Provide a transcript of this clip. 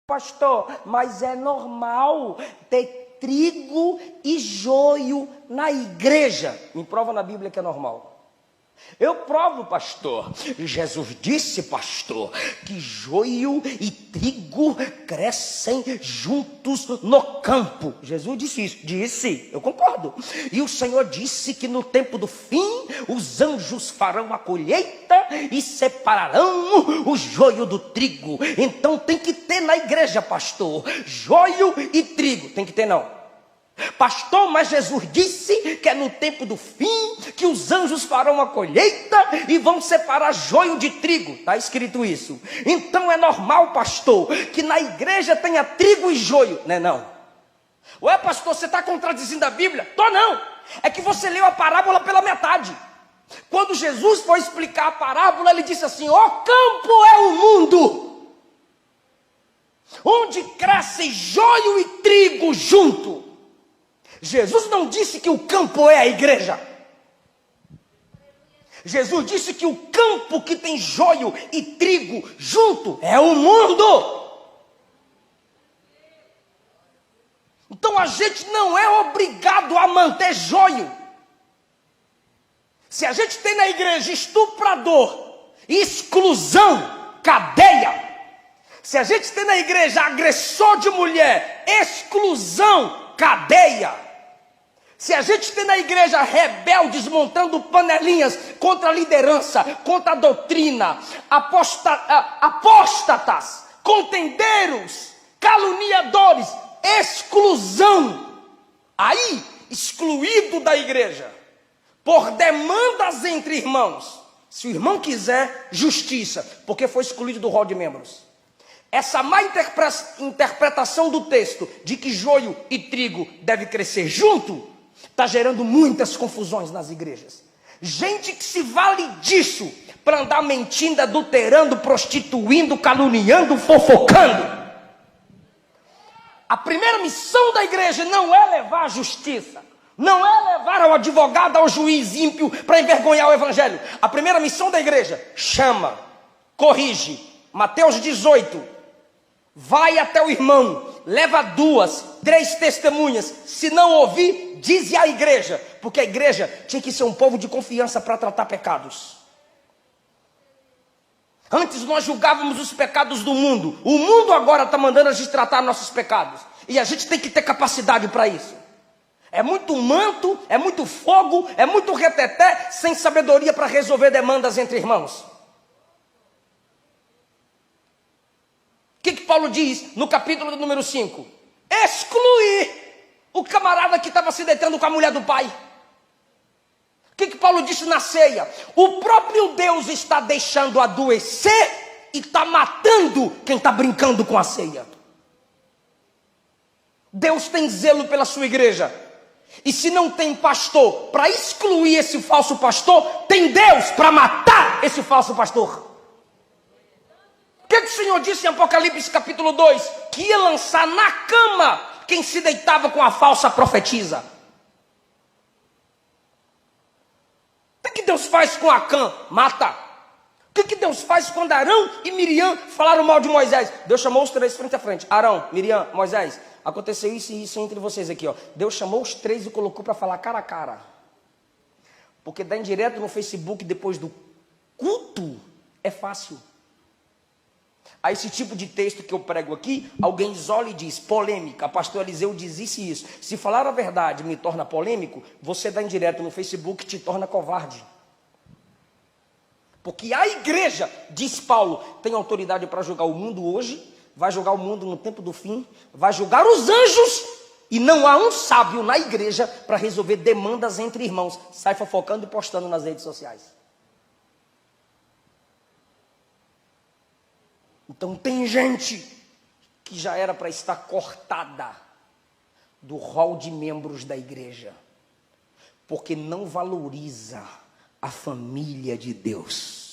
Pastor, mas é normal ter trigo e joio na igreja. Me prova na Bíblia que é normal. Eu provo, pastor. Jesus disse, pastor, que joio e trigo crescem juntos no campo. Jesus disse isso. Disse, eu concordo. E o Senhor disse que no tempo do fim os anjos farão a colheita e separarão o joio do trigo. Então tem que ter na igreja, pastor, joio e trigo. Tem que ter não. Pastor, mas Jesus disse que é no tempo do fim que os anjos farão a colheita e vão separar joio de trigo. Está escrito isso. Então é normal, pastor, que na igreja tenha trigo e joio. Não é não? Ué, pastor, você está contradizendo a Bíblia? Tô não. É que você leu a parábola pela metade. Quando Jesus foi explicar a parábola, ele disse assim: o campo é o mundo, onde crescem joio e trigo junto. Jesus não disse que o campo é a igreja. Jesus disse que o campo que tem joio e trigo junto é o mundo. Então a gente não é obrigado a manter joio. Se a gente tem na igreja estuprador, exclusão, cadeia. Se a gente tem na igreja agressor de mulher, exclusão, cadeia. Se a gente tem na igreja rebeldes montando panelinhas contra a liderança, contra a doutrina, apóstatas, contendeiros, caluniadores, exclusão, aí excluído da igreja, por demandas entre irmãos. Se o irmão quiser, justiça, porque foi excluído do rol de membros. Essa má interpretação do texto de que joio e trigo devem crescer junto está gerando muitas confusões nas igrejas. Gente que se vale disso para andar mentindo, adulterando, prostituindo, caluniando, fofocando. A primeira missão da igreja não é levar a justiça, não é levar ao advogado, ao juiz ímpio para envergonhar o evangelho. A primeira missão da igreja: chama, corrige. Mateus 18. Vai até o irmão, leva 2, 3 testemunhas. Se não ouvir, dize à igreja. Porque a igreja tinha que ser um povo de confiança para tratar pecados. Antes nós julgávamos os pecados do mundo. O mundo agora está mandando a gente tratar nossos pecados. E a gente tem que ter capacidade para isso. É muito manto, é muito fogo, é muito reteté, sem sabedoria para resolver demandas entre irmãos. O que Paulo diz no capítulo número 5? Excluir o camarada que estava se deitando com a mulher do pai. O que Paulo disse na ceia? O próprio Deus está deixando adoecer e está matando quem está brincando com a ceia. Deus tem zelo pela sua igreja. E se não tem pastor para excluir esse falso pastor, tem Deus para matar esse falso pastor. O que o Senhor disse em Apocalipse capítulo 2? Que ia lançar na cama quem se deitava com a falsa profetisa. O que Deus faz com Acã? Mata. O que Deus faz quando Arão e Miriam falaram mal de Moisés? Deus chamou os 3 frente a frente. Arão, Miriam, Moisés. Aconteceu isso e isso entre vocês aqui. Ó. Deus chamou os 3 e colocou para falar cara a cara. Porque dar indireto no Facebook depois do culto é fácil. A esse tipo de texto que eu prego aqui, alguém isola e diz, polêmica, pastor Eliseu diz isso e isso. Se falar a verdade me torna polêmico, você dá indireto no Facebook te torna covarde. Porque a igreja, diz Paulo, tem autoridade para julgar o mundo hoje, vai julgar o mundo no tempo do fim, vai julgar os anjos, e não há um sábio na igreja para resolver demandas entre irmãos. Sai fofocando e postando nas redes sociais. Então tem gente que já era para estar cortada do rol de membros da igreja, porque não valoriza a família de Deus.